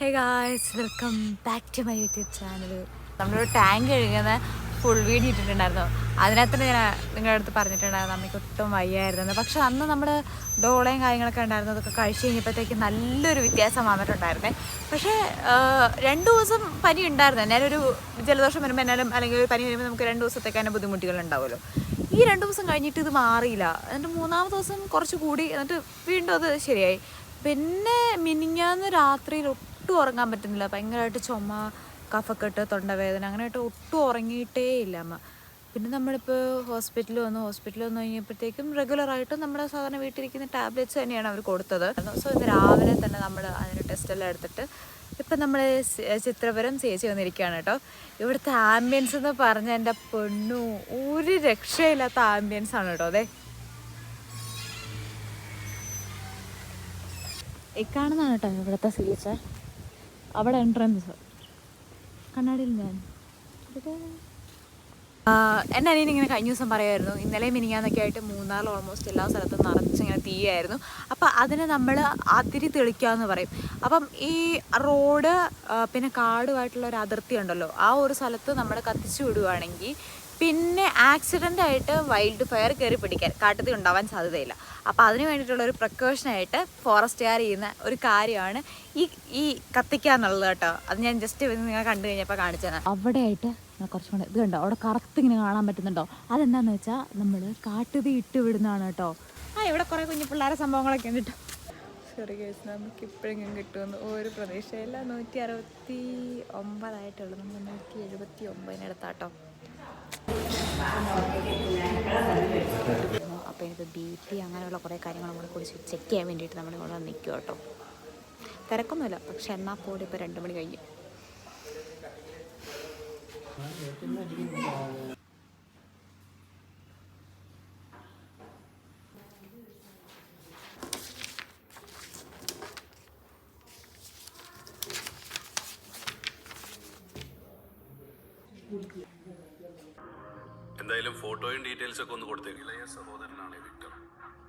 Hey guys, welcome back to my YouTube channel. നമ്മളൊരു tank കഴുകുന്ന full video ഇട്ടിട്ടുണ്ടായിരുന്നു. അതിനകത്ത് ഞാൻ നിങ്ങളുടെ അടുത്ത് പറഞ്ഞിട്ടുണ്ടായിരുന്നു നമുക്ക് ഒട്ടും വയ്യായിരുന്നു. പക്ഷെ അന്ന് നമ്മൾ ഡോളയും കാര്യങ്ങളൊക്കെ ഉണ്ടായിരുന്നു. അതൊക്കെ കഴിച്ച് കഴിഞ്ഞപ്പോഴത്തേക്ക് നല്ലൊരു വ്യത്യാസം വന്നിട്ടുണ്ടായിരുന്നേ. പക്ഷേ 2 ദിവസം പനി ഉണ്ടായിരുന്നു. എന്നാലും ഒരു ജലദോഷം വരുമ്പോൾ എന്നാലും അല്ലെങ്കിൽ ഒരു പനി വരുമ്പോൾ നമുക്ക് 2 ദിവസത്തേക്ക് തന്നെ ബുദ്ധിമുട്ടുകൾ ഉണ്ടാവുമല്ലോ. ഈ 2 ദിവസം കഴിഞ്ഞിട്ട് ഇത് മാറിയില്ല. എന്നിട്ട് 3-ാമത്തെ ദിവസം കുറച്ച് കൂടി, എന്നിട്ട് വീണ്ടും അത് ശരിയായി. പിന്നെ മിനിഞ്ഞാന്ന് രാത്രിയിൽ ഒട്ടും ഉറങ്ങാൻ പറ്റുന്നില്ല. ഭയങ്കരമായിട്ട് ചുമ, കഫക്കെട്ട്, തൊണ്ടവേദന, അങ്ങനെയായിട്ട് ഒട്ടും ഉറങ്ങിയിട്ടേ ഇല്ല അമ്മ. പിന്നെ നമ്മളിപ്പോൾ ഹോസ്പിറ്റലിൽ വന്നു കഴിഞ്ഞപ്പോഴത്തേക്കും റെഗുലറായിട്ട് നമ്മുടെ സാധാരണ വീട്ടിലിരിക്കുന്ന ടാബ്ലറ്റ്സ് തന്നെയാണ് അവർ കൊടുത്തത്. സോ ഇന്ന് രാവിലെ തന്നെ നമ്മൾ അതിന് ടെസ്റ്റെല്ലാം എടുത്തിട്ട് ഇപ്പം നമ്മൾ ചിത്രപുരം ചേച്ചി വന്നിരിക്കുകയാണ് കേട്ടോ. ഇവിടുത്തെ ആംബിയൻസ് എന്ന് പറഞ്ഞാൽ എൻ്റെ പൊന്നു ഒരു രക്ഷയില്ലാത്ത ആംബിയൻസ് ആണ് കേട്ടോ. അതെ, ഈ കാണുന്നതാണ് കേട്ടോ ഇവിടുത്തെ സീറ്റ്സ്. അവിടെ എൻട്രൻസ് കണ്ണാടിയിൽ ഞാൻ എൻ്റെ അനിയൻ ഇങ്ങനെ കഴിഞ്ഞ ദിവസം പറയുമായിരുന്നു, ഇന്നലെ മിനിങ്ങാന്നൊക്കെ ആയിട്ട് മൂന്നാറിൽ ഓൾമോസ്റ്റ് എല്ലാ സ്ഥലത്തും നിറച്ചിങ്ങനെ തീയായിരുന്നു. അപ്പം അതിനെ നമ്മൾ അതിരി തെളിക്കാമെന്ന് പറയും. അപ്പം ഈ റോഡ് പിന്നെ കാടുമായിട്ടുള്ള ഒരു അതിർത്തി ഉണ്ടല്ലോ, ആ ഒരു സ്ഥലത്ത് നമ്മൾ കത്തിച്ചു വിടുവാണെങ്കിൽ പിന്നെ ആക്സിഡൻ്റ് ആയിട്ട് വൈൽഡ് ഫയർ കയറി പിടിക്കാൻ കാട്ടുതീ ഉണ്ടാവാൻ സാധ്യതയില്ല. അപ്പോൾ അതിന് വേണ്ടിയിട്ടുള്ളൊരു പ്രിക്കോഷനായിട്ട് ഫോറസ്റ്റുകാർ ചെയ്യുന്ന ഒരു കാര്യമാണ് ഈ കത്തിക്കുക എന്നുള്ളത് കേട്ടോ. അത് ഞാൻ ജസ്റ്റ് നിങ്ങൾ കണ്ടു കഴിഞ്ഞപ്പോൾ കാണിച്ചതാണ്. അവിടെയായിട്ട് കുറച്ചും കൂടെ ഇത് കണ്ടോ, അവിടെ കറുത്തിങ്ങനെ കാണാൻ പറ്റുന്നുണ്ടോ? അതെന്താണെന്ന് വെച്ചാൽ നമ്മൾ കാട്ടുതീ ഇട്ട് വിടുന്നതാണ് കേട്ടോ. ഇവിടെ കുറേ കുഞ്ഞു പിള്ളേരെ സംഭവങ്ങളൊക്കെ ഉണ്ട് കേട്ടോ. സോറി ഗൈസ്, നമുക്ക് ഇപ്പോഴെങ്കിലും കിട്ടുമെന്ന് ഒരു പ്രതീക്ഷയില്ല. 169 നമ്മൾ 179 അപ്പോൾ ഇത് BP അങ്ങനെയുള്ള കുറേ കാര്യങ്ങൾ നമ്മൾ കുറിച്ച് ചെക്ക് ചെയ്യാൻ വേണ്ടിയിട്ട് നമ്മൾ ഇവിടെ നിൽക്കും കേട്ടോ. തിരക്കൊന്നുമില്ല, പക്ഷെ എന്നാൽ പോലും ഇപ്പോൾ 2 മണി കഴിഞ്ഞു. എന്തായാലും ഫോട്ടോയും ഡീറ്റെയിൽസ് ഒക്കെ ഒന്ന് കൊടുത്തേക്ക്. ഇളയ സഹോദരനാണ് വിക്ടർ.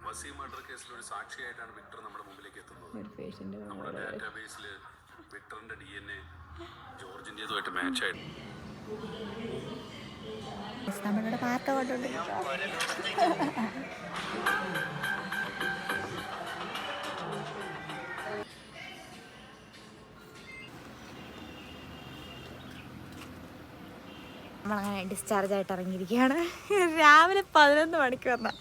വസീം മർഡർ കേസിൽ ഒരു സാക്ഷിയായിട്ടാണ് വിക്ടർ നമ്മുടെ മുമ്പിലേക്ക് എത്തുന്നത്. നമ്മുടെ ഡാറ്റാബേസിൽ വിക്ടറിന്റെ DNA ജോർജിൻ്റെതുമായിട്ട് മാച്ച് ആയിട്ട്. നമ്മളുടെ പാർട്ട കൊണ്ടുണ്ട്. നമ്മളങ്ങനെ ഡിസ്ചാർജ് ആയിട്ട് ഇറങ്ങിയിരിക്കുകയാണ്. രാവിലെ 11 മണിക്ക് വന്നാൽ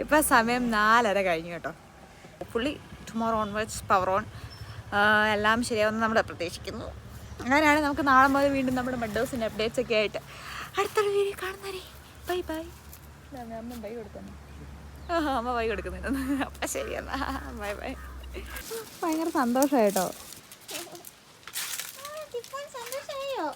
ഇപ്പം സമയം 4:30 കഴിഞ്ഞു കേട്ടോ. Fully tomorrow onwards power on, എല്ലാം ശരിയാവുമെന്ന് നമ്മൾ പ്രതീക്ഷിക്കുന്നു. അങ്ങനെയാണ് നമുക്ക് നാളെ മുതൽ വീണ്ടും നമ്മുടെ മെഡോസിൻ്റെ അപ്ഡേറ്റ്സ് ഒക്കെ ആയിട്ട് അടുത്തുള്ള വീഡിയോ കാണുന്നവരെ ബൈ ബൈ. അമ്മ ബൈ കൊടുക്കുന്നു. അമ്മ ബൈ കൊടുക്കുന്നുണ്ട്. അപ്പം ശരി എന്നാൽ ബൈ ബൈ. ഭയങ്കര സന്തോഷമായിട്ടോ. സന്തോഷമായോ?